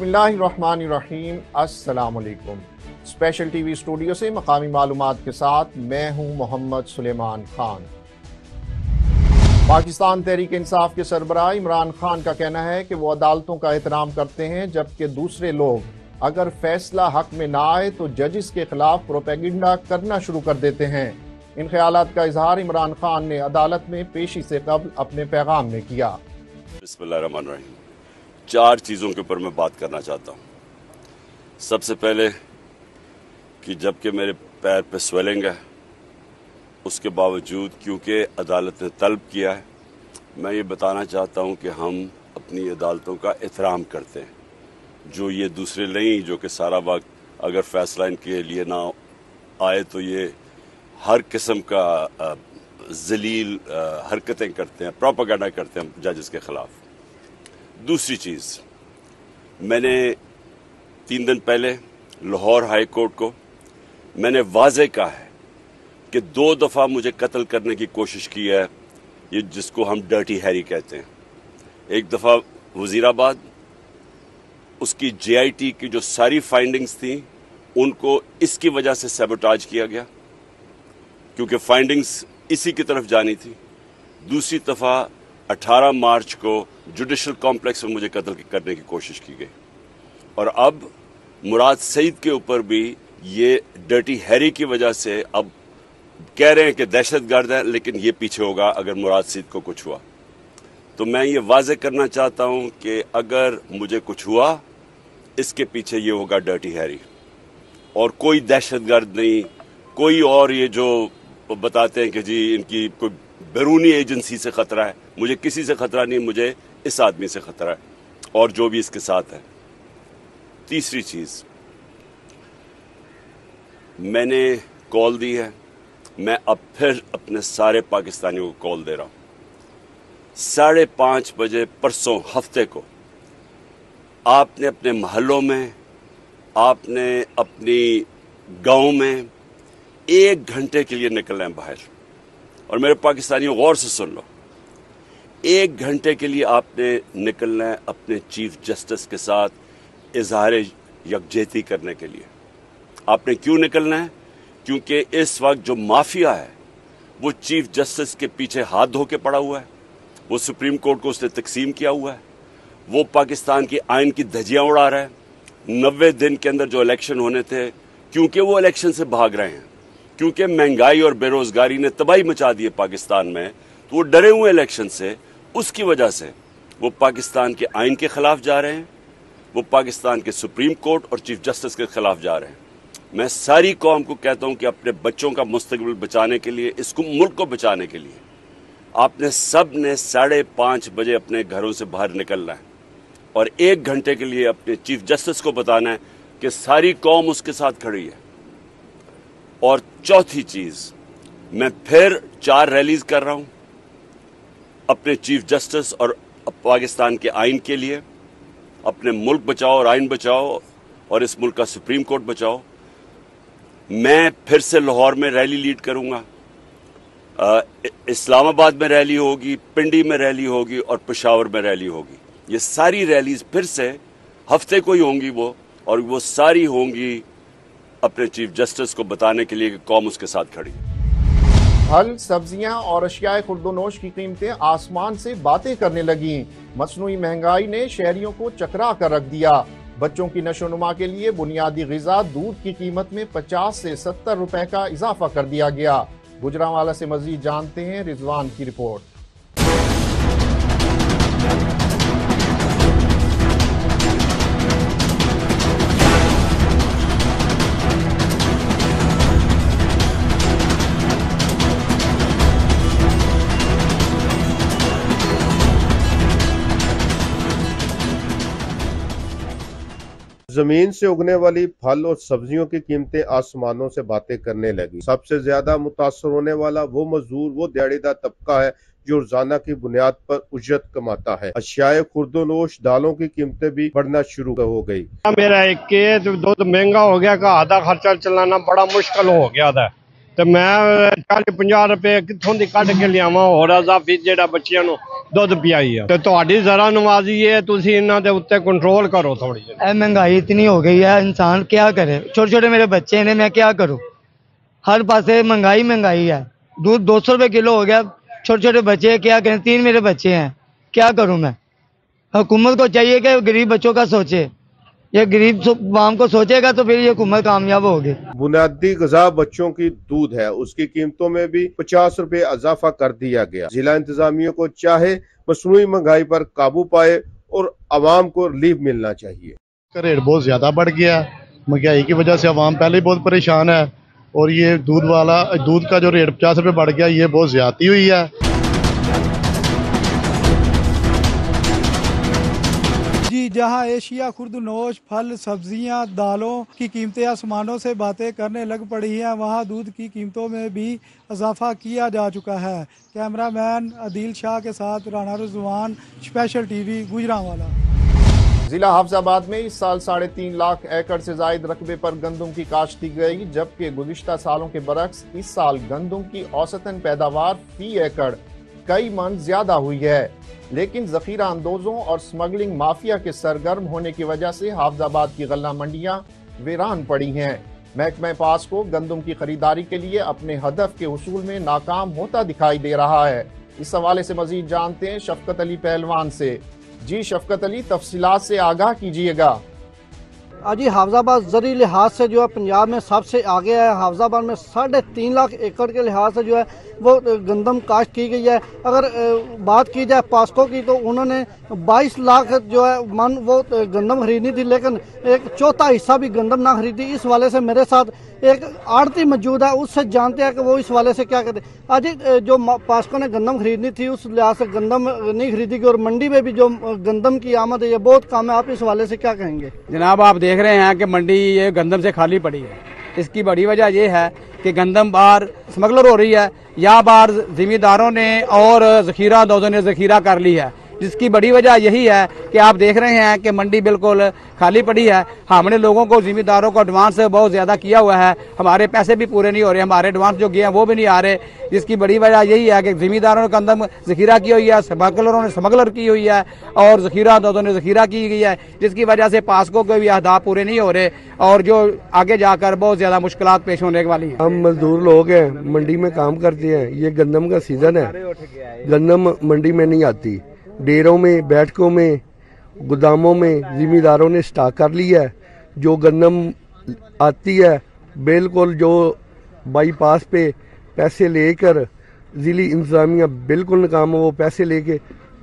बिस्मिल्लाहिर्रहमानिर्रहीम। अस्सलाम वालेकुम। स्पेशल टीवी स्टूडियो से मकामी मालूमात के साथ मैं हूं मोहम्मद सुलेमान खान। पाकिस्तान तहरीक इंसाफ के सरबराह इमरान खान का कहना है कि वो अदालतों का एहतराम करते हैं, जबकि दूसरे लोग अगर फैसला हक में ना आए तो जजिस के खिलाफ प्रोपेगेंडा करना शुरू कर देते हैं। इन ख्यालात का इजहार इमरान खान ने अदालत में पेशी से कबल अपने पैगाम में किया। बिस्मिल्लाहिर्रहमानिर्रहीम। 4 चीज़ों के ऊपर मैं बात करना चाहता हूँ। सबसे पहले कि जबकि मेरे पैर पे स्वेलिंग है, उसके बावजूद क्योंकि अदालत ने तलब किया है, मैं ये बताना चाहता हूँ कि हम अपनी अदालतों का एहतराम करते हैं। जो ये दूसरे नहीं जो कि सारा वक्त अगर फैसला इनके लिए ना आए तो ये हर किस्म का जलील हरकतें करते हैं, प्रोपेगेंडा करते हैं जजेस के खिलाफ। दूसरी चीज़, मैंने 3 दिन पहले लाहौर हाई कोर्ट को मैंने वाज़े कहा है कि 2 दफ़ा मुझे कत्ल करने की कोशिश की है, ये जिसको हम डर्टी हैरी कहते हैं। एक दफ़ा वज़ीराबाद, उसकी JIT की जो सारी फाइंडिंग्स थी उनको इसकी वजह से सैबोटाज किया गया क्योंकि फाइंडिंग्स इसी की तरफ जानी थी। दूसरी दफ़ा 18 मार्च को जुडिशल कॉम्प्लेक्स में मुझे कत्ल करने की कोशिश की गई, और अब मुराद सईद के ऊपर भी ये डर्टी हैरी की वजह से अब कह रहे हैं कि दहशतगर्द है, लेकिन ये पीछे होगा अगर मुराद सईद को कुछ हुआ। तो मैं ये वाज़े करना चाहता हूं कि अगर मुझे कुछ हुआ, इसके पीछे ये होगा डर्टी हैरी, और कोई दहशतगर्द नहीं, कोई और ये जो बताते हैं कि जी इनकी कोई बैरूनी एजेंसी से खतरा है, मुझे किसी से खतरा नहीं, मुझे इस आदमी से खतरा है और जो भी इसके साथ है। तीसरी चीज, मैंने कॉल दी है, मैं अब फिर अपने सारे पाकिस्तानियों को कॉल दे रहा हूं। 5:30 बजे परसों हफ्ते को आपने अपने महलों में, आपने अपनी गांव में 1 घंटे के लिए निकलना है बाहर। और मेरे पाकिस्तानियों, गौर से सुन लो, 1 घंटे के लिए आपने निकलना है अपने चीफ जस्टिस के साथ इजहार यकजहती करने के लिए। आपने क्यों निकलना है? क्योंकि इस वक्त जो माफिया है वो चीफ जस्टिस के पीछे हाथ धो के पड़ा हुआ है, वो सुप्रीम कोर्ट को उसने तकसीम किया हुआ है, वो पाकिस्तान की आइन की धज्जियां उड़ा रहा है। 90 दिन के अंदर जो इलेक्शन होने थे, क्योंकि वो इलेक्शन से भाग रहे हैं, क्योंकि महंगाई और बेरोजगारी ने तबाही मचा दी है पाकिस्तान में, तो वो डरे हुए इलेक्शन से, उसकी वजह से वो पाकिस्तान के आइन के खिलाफ जा रहे हैं, वो पाकिस्तान के सुप्रीम कोर्ट और चीफ जस्टिस के खिलाफ जा रहे हैं। मैं सारी कौम को कहता हूं कि अपने बच्चों का मुस्तकबिल बचाने के लिए, इसको मुल्क को बचाने के लिए आपने सब ने 5:30 बजे अपने घरों से बाहर निकलना है और 1 घंटे के लिए अपने चीफ जस्टिस को बताना है कि सारी कौम उसके साथ खड़ी है। और चौथी चीज, मैं फिर 4 रैलीज कर रहा हूं अपने चीफ जस्टिस और पाकिस्तान के आइन के लिए। अपने मुल्क बचाओ और आइन बचाओ और इस मुल्क का सुप्रीम कोर्ट बचाओ। मैं फिर से लाहौर में रैली लीड करूंगा, इस्लामाबाद में रैली होगी, पिंडी में रैली होगी और पेशावर में रैली होगी। ये सारी रैलीज फिर से हफ्ते को ही होंगी वो, और वो सारी होंगी अपने चीफ जस्टिस को बताने के लिए कि कौम उसके साथ खड़ी है। फल, सब्जियां और अशियाए खुर्दोनोश की कीमतें आसमान से बातें करने लगी। मसनूई महंगाई ने शहरियों को चकरा कर रख दिया। बच्चों की नशोनुमा के लिए बुनियादी ग़िज़ा दूध की कीमत में 50 से 70 रुपए का इजाफा कर दिया गया। गुजरांवाला से मजीद जानते हैं रिजवान की रिपोर्ट। जमीन से उगने वाली फल और सब्जियों की कीमतें आसमानों से बातें करने लगी। सबसे ज्यादा मुतासर होने वाला वो मजदूर, वो दिहाड़ीदार तबका है जो रोजाना की बुनियाद पर उजरत कमाता है। अशियाए खुर्दोनोश, दालों की कीमतें भी बढ़ना शुरू हो गई। मेरा एक के दूध महंगा हो गया का आधा खर्चा चलाना बड़ा मुश्किल हो गया था, तो मैं 40-50 रुपए कितों दी कट के लियावा। और अजाफी जेड़ा बच्चियां नु ਦੁੱਧ ਪਿਆਈ ਆ। ਤੇ ਤੁਹਾਡੀ ਜ਼ਰਾ ਨਵਾਜ਼ੀ ਹੈ, ਤੁਸੀਂ ਇਹਨਾਂ ਦੇ ਉੱਤੇ ਕੰਟਰੋਲ ਕਰੋ ਥੋੜੀ ਜਿਹੀ। महंगाई इतनी हो गई है, इंसान क्या करे। छोटे छोटे मेरे बच्चे हैं, मैं क्या करूं। हर पासे महंगाई महंगाई है। दूध 200 रुपये किलो हो गया। छोटे छोटे बच्चे क्या करें, 3 मेरे बच्चे हैं, क्या करूं मैं। हुकूमत को चाहिए कि गरीब बच्चों का सोचे। ये गरीब आवाम को सोचेगा तो फिर ये हुकूमत कामयाब होगी। बुनियादी गज़ा बच्चों की दूध है, उसकी कीमतों में भी 50 रुपए इजाफा कर दिया गया। जिला इंतजामिया को चाहे मसनूई महंगाई पर काबू पाए और आवाम को रिलीफ मिलना चाहिए। रेट बहुत ज्यादा बढ़ गया। महंगाई की वजह से आवाम पहले ही बहुत परेशान है और ये दूध का जो रेट 50 रुपए बढ़ गया, ये बहुत ज्यादती हुई है। जी, जहां एशिया खुर्दनोश फल, सब्जियां, दालों की कीमतें आसमानों से बातें करने लग पड़ी हैं, वहां दूध की कीमतों में भी इजाफा किया जा चुका है। कैमरामैन अदील शाह के साथ राना रिजवान, स्पेशल टीवी, गुजरांवाला। जिला हाफजाबाद में इस साल 3.5 लाख एकड़ से जायद रकबे पर गंदम की काश्त की गई, जबकि गुज़िश्ता सालों के बरक्स इस साल गंदम की औसतन पैदावार फी एकड़ कई मन ज्यादा हुई है। लेकिन जखीरा अंदोजों और स्मगलिंग माफिया के सरगर्म होने की वजह से हाफजाबाद की गल्ला मंडियां वीरान पड़ी हैं। महकमा पास को गंदम की खरीदारी के लिए अपने हदफ के उसूल में नाकाम होता दिखाई दे रहा है। इस हवाले से मजीद जानते हैं शफकत अली पहलवान से। जी शफकत अली, तफसीलात से आगाह कीजिएगा। जी, हाफजाबाद ज़री लिहाज से जो है पंजाब में सबसे आगे है। हाफजाबाद में 3.5 लाख एकड़ के लिहाज से जो है वो गंदम काश्त की गई है। अगर बात की जाए पास्को की तो उन्होंने 22 लाख जो है मन वो गंदम खरीदनी थी, लेकिन एक चौथा हिस्सा भी गंदम ना खरीदी। इस वाले से मेरे साथ एक आड़ती मौजूद है, उससे जानते हैं कि वो इस वाले से क्या कहते हैं। आज जो पास्को ने गंदम खरीदनी थी उस लिहाज से गंदम नहीं खरीदी गई और मंडी में भी जो गंदम की आमद है ये बहुत कम है। आप इस वाले से क्या कहेंगे? जनाब, आप देख रहे हैं कि मंडी ये गंदम से खाली पड़ी है। इसकी बड़ी वजह यह है कि गंदम बाहर स्मगलर हो रही है या बाहर जिम्मेदारों ने और जखीरा अंदोजों ने जखीरा कर ली है, जिसकी बड़ी वजह यही है कि आप देख रहे हैं कि मंडी बिल्कुल खाली पड़ी है। हमने लोगों को जिम्मेदारों को एडवांस बहुत ज़्यादा किया हुआ है, हमारे पैसे भी पूरे नहीं हो रहे, हमारे एडवांस जो गए हैं वो भी नहीं आ रहे। जिसकी बड़ी वजह यही है कि जिम्मेदारों ने गंदम जखीरा की हुई है, स्मगलरों ने स्मगलर की हुई है और जखीरा अंदोजों ने जखीरा की गई है, जिसकी वजह से पास्को के भी अहदाफ पूरे नहीं हो रहे और जो आगे जाकर बहुत ज़्यादा मुश्किलात पेश होने वाली है। हम मजदूर लोग हैं, मंडी में काम करते हैं। ये गंदम का सीजन है, गंदम मंडी में नहीं आती। डेरों में, बैठकों में, गोदामों में जिम्मेदारों ने स्टॉक कर लिया है। जो गंदम आती है बिल्कुल जो बाईपास पे पैसे लेकर जिली इंतजामिया बिल्कुल नाकाम, वो पैसे लेके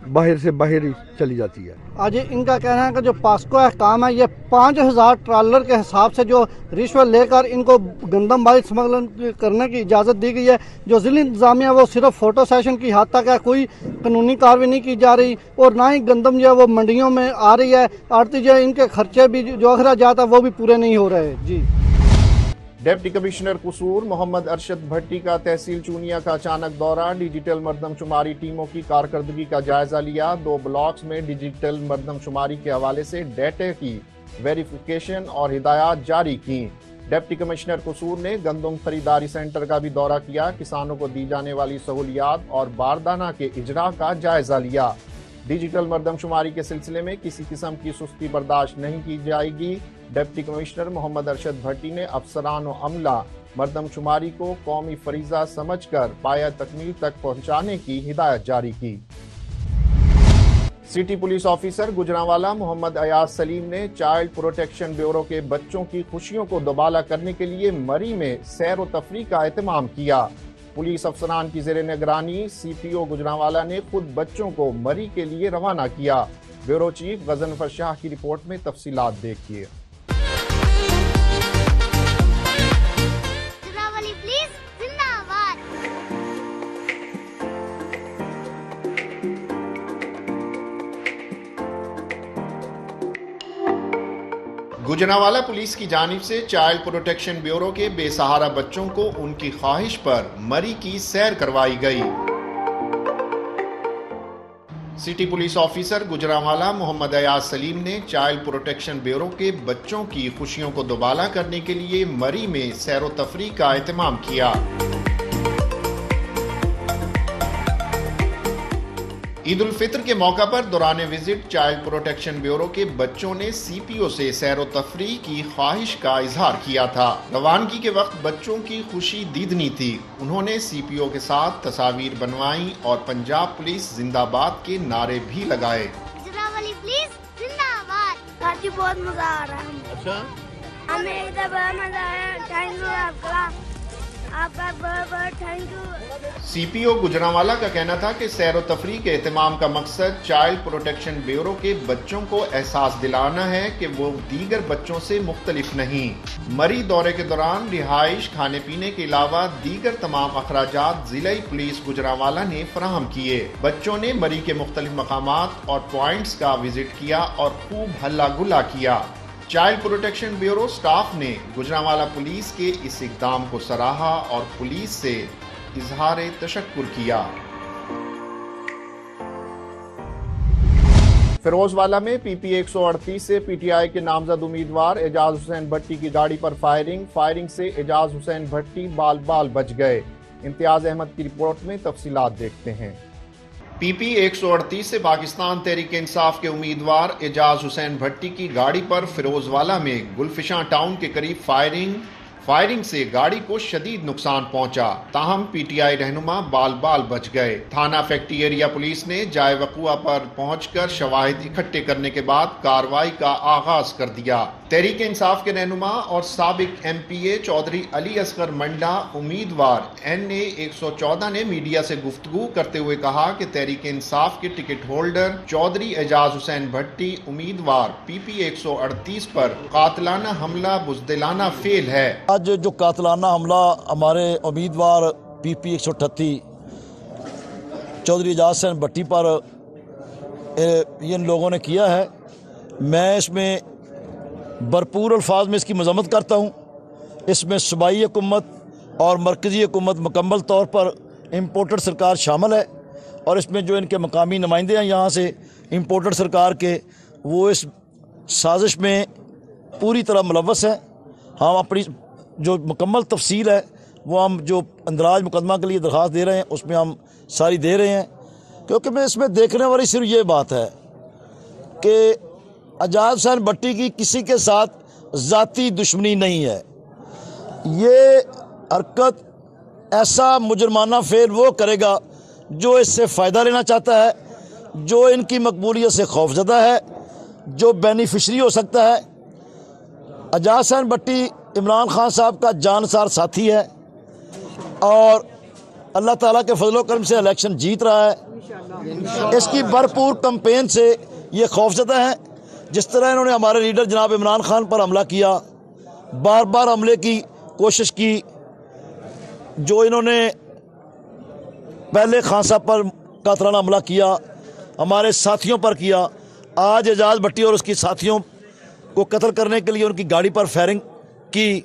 बाहर से बाहर ही चली जाती है। आज इनका कहना है कि जो पास्को है काम है ये 5000 ट्रॉलर के हिसाब से जो रिश्वत लेकर इनको गंदम बाई स्मगलिंग करने की इजाज़त दी गई है। जो जिला इंतजामिया वो सिर्फ फोटो सेशन की हद तक है, कोई कानूनी कार्रवाई नहीं की जा रही और ना ही गंदम जो है वो मंडियों में आ रही है। आड़ती जो है इनके खर्चे भी जो अखराजात है वो भी पूरे नहीं हो रहे। जी, डिप्टी कमिश्नर कसूर मोहम्मद अरशद भट्टी का तहसील चूनिया का अचानक दौरा, डिजिटल मरदमशुमारी टीमों की कारकर्दगी का जायजा लिया। 2 ब्लॉक्स में डिजिटल मरदमशुमारी के हवाले से डेटा की वेरिफिकेशन और हिदायत जारी की। डिप्टी कमिश्नर कसूर ने गंदम खरीदारी सेंटर का भी दौरा किया, किसानों को दी जाने वाली सहूलियात और बारदाना के इजरा का जायजा लिया। डिजिटल मरदमशुमारी के सिलसिले में किसी किस्म की सुस्ती बर्दाश्त नहीं की जाएगी। डिप्टी कमिश्नर मोहम्मद अरशद भट्टी ने अफसरान और अमला मरदमशुमारी को कौमी फरीजा समझकर पाया तकमील तक पहुंचाने की हिदायत जारी की। City police officer Gujranwala Mohammad Ayaz Saleem ने चाइल्ड प्रोटेक्शन ब्यूरो के बच्चों की खुशियों को दोबाला करने के लिए मरी में सैर व तफरीह का एहतमाम किया। पुलिस अफसरान की जेर निगरानी CPO गुजरांवाला ने खुद बच्चों को मरी के लिए रवाना किया। ब्यूरो चीफ गजनफर शाह की रिपोर्ट में तफसीलात देखिए। गुजरांवाला पुलिस की जानिब से चाइल्ड प्रोटेक्शन ब्यूरो के बेसहारा बच्चों को उनकी ख्वाहिश पर मरी की सैर करवाई गई। City police officer Gujranwala Mohammad Ayaz Saleem ने चाइल्ड प्रोटेक्शन ब्यूरो के बच्चों की खुशियों को दोबाला करने के लिए मरी में सैर व तफरीह का एहतमाम किया। ईद उल फित्र के मौका पर दौरान विजिट चाइल्ड प्रोटेक्शन ब्यूरो के बच्चों ने सीपीओ से सैर तफरीह की ख्वाहिश का इजहार किया था। रवानगी के वक्त बच्चों की खुशी दीदनी थी। उन्होंने सीपीओ के साथ तस्वीर बनवाई और पंजाब पुलिस जिंदाबाद के नारे भी लगाए। प्लीज जिंदाबाद। आज बहुत मजा आ रहा है। अच्छा, हमें इधर बड़ा मजा आया। थैंक यू आपका बहुत थैंक यू। सीपीओ गुजरांवाला का कहना था कि सैर व तफरीह के एहतमाम का मकसद चाइल्ड प्रोटेक्शन ब्यूरो के बच्चों को एहसास दिलाना है कि वो दीगर बच्चों से मुख्तलिफ नहीं। मरी दौरे के दौरान रिहाइश, खाने पीने के अलावा दीगर तमाम अखराजात जिलाई पुलिस गुजरांवाला ने फराहम किए। बच्चों ने मरी के मुख्तलिफ मकामात और पॉइंट्स का विजिट किया और खूब हल्ला गुल्ला किया। चाइल्ड प्रोटेक्शन ब्यूरो स्टाफ ने गुजरांवाला पुलिस के इस इक़दाम को सराहा और पुलिस से इजहार तशक्कुर किया। फिरोजवाला में पीपी 138 से पीटीआई के नामजद उम्मीदवार एजाज हुसैन भट्टी की गाड़ी पर फायरिंग से एजाज हुसैन भट्टी बाल बाल बच गए। इम्तियाज अहमद की रिपोर्ट में तफसीलात देखते हैं। पीपी 138 से पाकिस्तान तहरीक इंसाफ के उम्मीदवार एजाज हुसैन भट्टी की गाड़ी पर फिरोजवाला में गुलफिशां टाउन के करीब फायरिंग से गाड़ी को शदीद नुकसान पहुंचा। ताहम पीटीआई रहनुमा बाल बाल बच गए। थाना फैक्ट्री एरिया पुलिस ने जाए वक़ुआ पर पहुंचकर शवाहिद इकट्ठे करने के बाद कार्रवाई का आगाज कर दिया। तहरीक इंसाफ के रहनुमा और साबिक एमपीए चौधरी अली असगर मंडा उम्मीदवार NA 114 ने मीडिया से गुफ्तगू करते हुए कहा कि तहरीक इंसाफ के टिकट होल्डर चौधरी एजाज हुसैन भट्टी उम्मीदवार पीपी 138 पर कातलाना हमला बुज़दिलाना फेल है। आज जो कातलाना हमला हमारे उम्मीदवार पीपी 138 चौधरी एजाज हुसैन भट्टी पर इन लोगों ने किया है, मैं इसमें भरपूर अल्फाज में इसकी मजम्मत करता हूँ। इसमें सूबाई हुकूमत और मरकज़ी हुकूमत मुकम्मल तौर पर इम्पोर्टेड सरकार शामिल है और इसमें जो इनके मकामी नुमाइंदे हैं यहाँ से इम्पोर्टेड सरकार के, वो इस साजिश में पूरी तरह मुलव्वस हैं। हम अपनी जो मुकम्मल तफसील है वो हम जो अंदराज मुकदमा के लिए दरख्वास्त दे रहे हैं उसमें हम सारी दे रहे हैं, क्योंकि मैं इसमें देखने वाली सिर्फ ये बात है कि एजाज हुसैन भट्टी की किसी के साथ ज़ाती दुश्मनी नहीं है। ये हरकत ऐसा मुजरमाना फेल वो करेगा जो इससे फ़ायदा लेना चाहता है, जो इनकी मकबूलियत से खौफजदा है, जो बेनिफिशरी हो सकता है। एजाज हुसैन भट्टी इमरान खान साहब का जानसार साथी है और अल्लाह ताला के फजलो करम से इलेक्शन जीत रहा है। इसकी भरपूर कैंपेन से ये खौफजदा है। जिस तरह इन्होंने हमारे लीडर जनाब इमरान खान पर हमला किया, बार बार हमले की कोशिश की, जो इन्होंने पहले खान साहब पर कातलाना हमला किया, हमारे साथियों पर किया, आज एजाज भट्टी और उसकी साथियों को कत्ल करने के लिए उनकी गाड़ी पर फायरिंग की,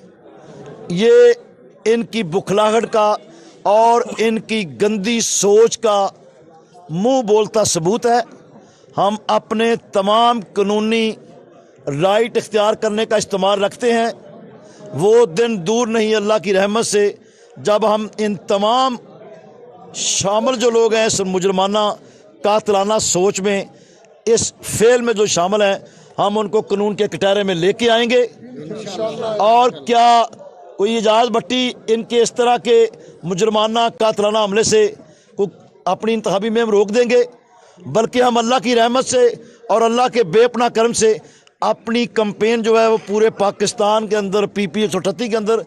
ये इनकी बुखलाहट का और इनकी गंदी सोच का मुंह बोलता सबूत है। हम अपने तमाम कानूनी राइट इख्तियार करने का इस्तेमाल रखते हैं। वो दिन दूर नहीं अल्लाह की रहमत से जब हम इन तमाम शामिल जो लोग हैं इस मुजरमाना कातलाना सोच में, इस फेल में जो शामिल हैं, हम उनको कानून के कटहरे में लेके आएंगे। और क्या कोई एजाज भट्टी इनके इस तरह के मुजरमाना कातलाना हमले से अपनी इंतखाबी मुहिम रोक देंगे, बल्कि हम अल्लाह की रहमत से और अल्लाह के बेपनाह करम से अपनी कैंपेन जो है वो पूरे पाकिस्तान के अंदर पीपी 138 के अंदर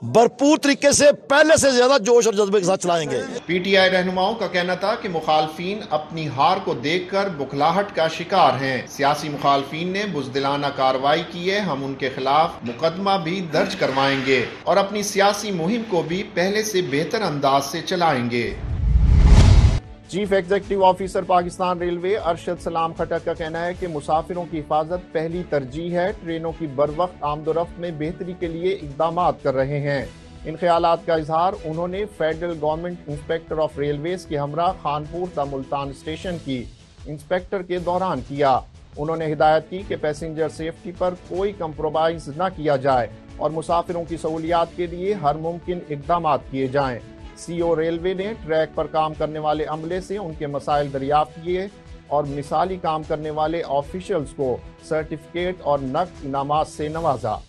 भरपूर तरीके से पहले से ज्यादा जोश और जज्बे के साथ चलाएंगे। पीटीआई रहनुमाओं का कहना था कि मुखालफीन अपनी हार को देखकर बुखलाहट का शिकार हैं। सियासी मुखालफीन ने बुज़दिलाना कार्रवाई की है, हम उनके खिलाफ मुकदमा भी दर्ज करवाएंगे और अपनी सियासी मुहिम को भी पहले से बेहतर अंदाज से चलाएंगे। Chief executive officer Pakistan railway Arshad सलाम खटक का कहना है कि मुसाफिरों की हिफाजत पहली तरजीह है। ट्रेनों की बरवक्त आमदोरफ्त में बेहतरी के लिए इकदाम कर रहे हैं। इन ख्यालात का इजहार उन्होंने federal government inspector of railways के हमरा खानपुर ता मुल्तान स्टेशन की इंस्पेक्टर के दौरान किया। उन्होंने हिदायत की कि पैसेंजर सेफ्टी पर कोई कंप्रोमाइज न किया जाए और मुसाफिरों की सहूलियात के लिए हर मुमकिन इकदाम किए जाएं। सीओ रेलवे ने ट्रैक पर काम करने वाले अमले से उनके मसाइल दरियाफ्त किए और मिसाली काम करने वाले ऑफिशियल्स को सर्टिफिकेट और नकद इनामात से नवाजा।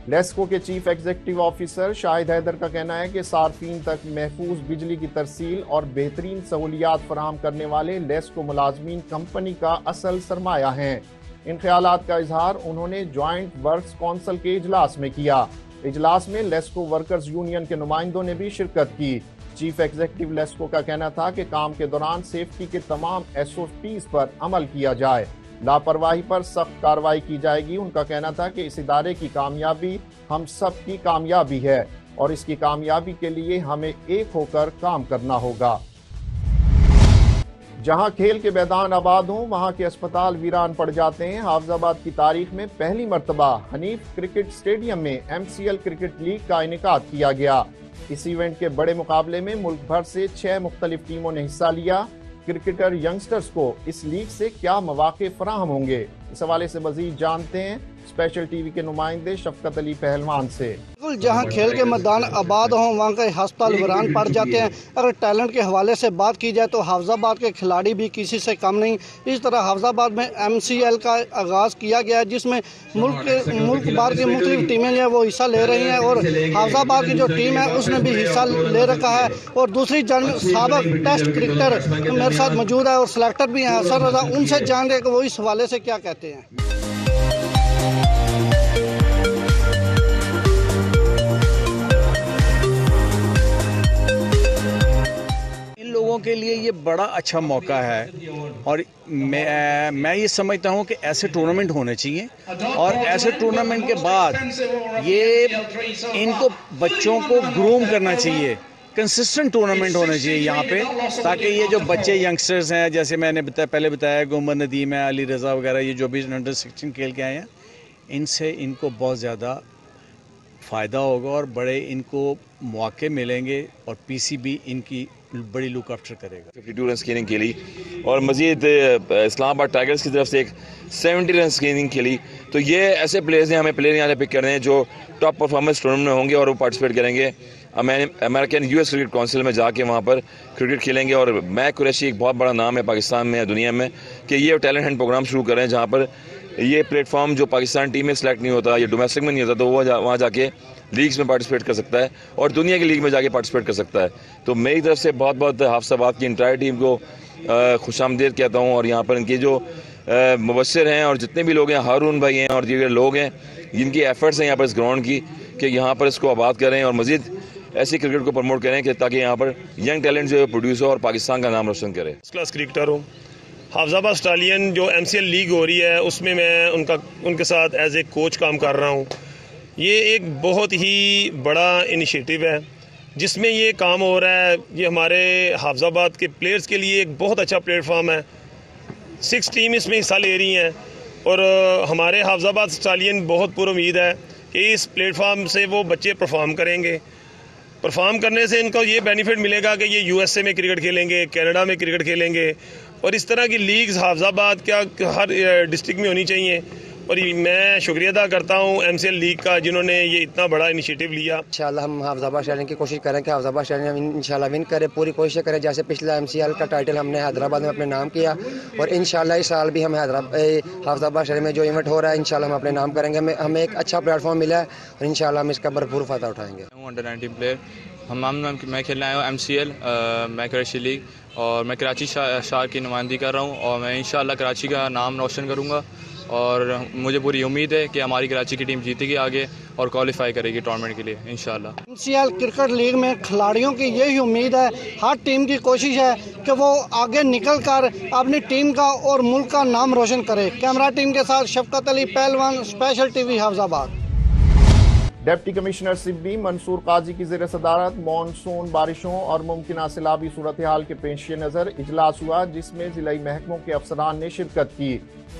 लेस्को के chief executive officer Shahid Haider का कहना है कि सार्फिन तक महफूज बिजली की तरसील और बेहतरीन सहूलियात फराहम करने वाले लेस्को मुलाजमीन कंपनी का असल सरमाया हैं। इन ख्यालात का इजहार उन्होंने ज्वाइंट वर्क्स काउंसिल के इजलास में किया। इजलास में लेस्को वर्कर्स यूनियन के नुमाइंदों ने भी शिरकत की। चीफ एग्जीक्यूटिव लेस्को का कहना था कि काम के दौरान सेफ्टी के तमाम SOPs पर अमल किया जाए, लापरवाही पर सख्त कार्रवाई की जाएगी। उनका कहना था कि इस इदारे की कामयाबी हम सब की कामयाबी है और इसकी कामयाबी के लिए हमें एक होकर काम करना होगा। जहां खेल के मैदान आबाद हों वहां के अस्पताल वीरान पड़ जाते हैं। हाफिजाबाद की तारीख में पहली मरतबा हनीफ क्रिकेट स्टेडियम में MCL क्रिकेट लीग का इनेकाद किया गया। इस इवेंट के बड़े मुकाबले में मुल्क भर से 6 मुख्तलिफ टीमों ने हिस्सा लिया। क्रिकेटर यंगस्टर्स को इस लीग से क्या मौके फराहम होंगे, इस हवाले से मजीद जानते हैं स्पेशल टीवी के नुमाइंदे शफकत अली पहलवान से। जहां खेल के मैदान आबाद हों वहां के अस्पताल वीरान पड़ जाते हैं। अगर टैलेंट के हवाले से बात की जाए तो हाफिजाबाद के खिलाड़ी भी किसी से कम नहीं। इस तरह हाफिजाबाद में MCL का आगाज़ किया गया है जिसमें मुल्क भर की मुख्तलिफ टीमें जो है वो हिस्सा ले रही हैं और हाफिजाबाद की जो टीम है उसने भी हिस्सा ले रखा है। और दूसरी जानब साबिक टेस्ट क्रिकेटर मेरे साथ मौजूद है और सिलेक्टर भी हैं हसन रजा, उनसे जान रहे कि वो इस हवाले से क्या कहते हैं। लोगों के लिए ये बड़ा अच्छा मौका है और मैं ये समझता हूँ कि ऐसे टूर्नामेंट होने चाहिए और ऐसे टूर्नामेंट के बाद ये इनको बच्चों को ग्रूम करना चाहिए। कंसिस्टेंट टूर्नामेंट होने चाहिए यहाँ पे ताकि ये जो बच्चे यंगस्टर्स हैं, जैसे मैंने पहले बताया गुमर नदीम है, अली रज़ा वगैरह, ये जो भी अंडर-16 खेल के आए हैं, इनसे इनको बहुत ज़्यादा फ़ायदा होगा और बड़े इनको मौके मिलेंगे और PCB इनकी बड़ी लुक आफ्टर करेगा। 52 रन स्क्रीनिंग खेली और मजीद इस्लामाबाद टाइगर्स की तरफ से एक 70 रन स्क्रीनिंग खेली। तो ये ऐसे प्लेयर्स हैं, हमें प्लेयर यहाँ से पिक करने हैं जो टॉप परफॉर्मेंस टूर्नामेंट में होंगे और वो पार्टिसिपेट करेंगे। अमेरिकन US क्रिकेट काउंसिल में जाके वहाँ पर क्रिकेट खेलेंगे। और मैं कुरैशी एक बहुत बड़ा नाम है पाकिस्तान में, दुनिया में, कि ये टैलेंट हंट प्रोग्राम शुरू करें जहाँ पर ये प्लेटफॉर्म जो पाकिस्तान टीम में सेलेक्ट नहीं होता, ये डोमेस्टिक में नहीं होता, तो वो वहाँ जाके लीग्स में पार्टिसिपेट कर सकता है और दुनिया की लीग में जाके पार्टिसिपेट कर सकता है। तो मेरी तरफ से बहुत बहुत हाफिजाबाद की इंटायर टीम को खुशामदीद कहता हूँ। और यहाँ पर इनके जो मुबस्सिर हैं और जितने भी लोग हैं, हारून भाई हैं और दीगर लोग हैं जिनकी एफर्ट्स हैं यहाँ पर इस ग्राउंड की, कि यहाँ पर इसको आबाद करें और मज़ीद ऐसी क्रिकेट को प्रमोट करें कि ताकि यहाँ पर यंग टैलेंट जो है प्रोड्यूस हो और पाकिस्तान का नाम रोशन करे। फर्स्ट क्लास क्रिकेटर हूँ। हाफिजाबाद स्टालियन जो MCL लीग हो रही है उसमें मैं उनके साथ एज ए कोच काम कर रहा हूँ। ये एक बहुत ही बड़ा इनिशिएटिव है जिसमें ये काम हो रहा है। ये हमारे हाफिजाबाद के प्लेयर्स के लिए एक बहुत अच्छा प्लेटफॉर्म है। 6 टीम इसमें हिस्सा ले रही हैं और हमारे हाफिजाबाद स्टालियन बहुत पुरुमीद है कि इस प्लेटफॉर्म से वो बच्चे परफॉर्म करेंगे। परफॉर्म करने से इनको ये बेनिफिट मिलेगा कि ये USA में क्रिकेट खेलेंगे, कनाडा में क्रिकेट खेलेंगे और इस तरह की लीग्स हाफिजाबाद क्या हर डिस्ट्रिक्ट में होनी चाहिए। और मैं शुक्रिया अदा करता हूँ MCL लीग का जिन्होंने ये इतना बड़ा इनिशिएटिव लिया। इंशाल्लाह हम हाफिजाबाद स्टालियन की कोशिश करें कि हाफिजाबाद स्टालियन इंशाल्लाह विन करे, पूरी कोशिश करें। जैसे पिछला MCL का टाइटल हमने हैदराबाद में अपने नाम किया और इंशाल्लाह इस साल भी हम हाफिजाबाद स्टालियन में जो इवेंट हो रहा है इंशाल्लाह हम अपने नाम करेंगे। हमें एक अच्छा प्लेटफॉर्म मिला है और इंशाल्लाह हम इसका भरपूर फ़ायदा उठाएंगे। अंडर 19 प्लेयर मैं खेलने आया हूँ MCL, मैं कराची लीग और मैं कराची शार की नुमाइंदगी कर रहा हूँ और मैं इंशाल्लाह कराची का नाम रोशन करूँगा और मुझे पूरी उम्मीद है कि हमारी कराची की टीम जीतेगी आगे और क्वालिफाई करेगी टूर्नामेंट के लिए इंशाल्लाह। MCL क्रिकेट लीग में खिलाड़ियों की यही उम्मीद है, हर टीम की कोशिश है कि वो आगे निकल कर अपनी टीम का और मुल्क का नाम रोशन करे। कैमरा टीम के साथ शफकत अली पहलवान, special TV Hafizabad. Deputy commissioner Sibbi Mansoor Qazi की ज़ेर सदारत मानसून बारिशों और मुमकिन सैलाबी सूरत हाल के पेश नज़र इजलास हुआ जिसमें ज़िला महकमों के अफसरान ने शिरकत की।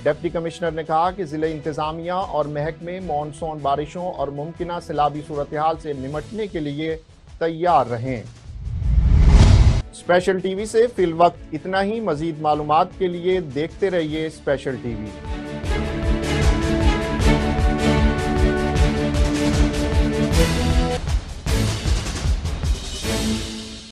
डिप्टी कमिश्नर ने कहा कि ज़िला इंतज़ामिया और महकमे मानसून बारिशों और मुमकिन सैलाबी सूरत हाल से निमटने के लिए तैयार रहें। स्पेशल टीवी से फिल वक्त इतना ही। मज़ीद मालूमात के लिए देखते रहिए स्पेशल टीवी।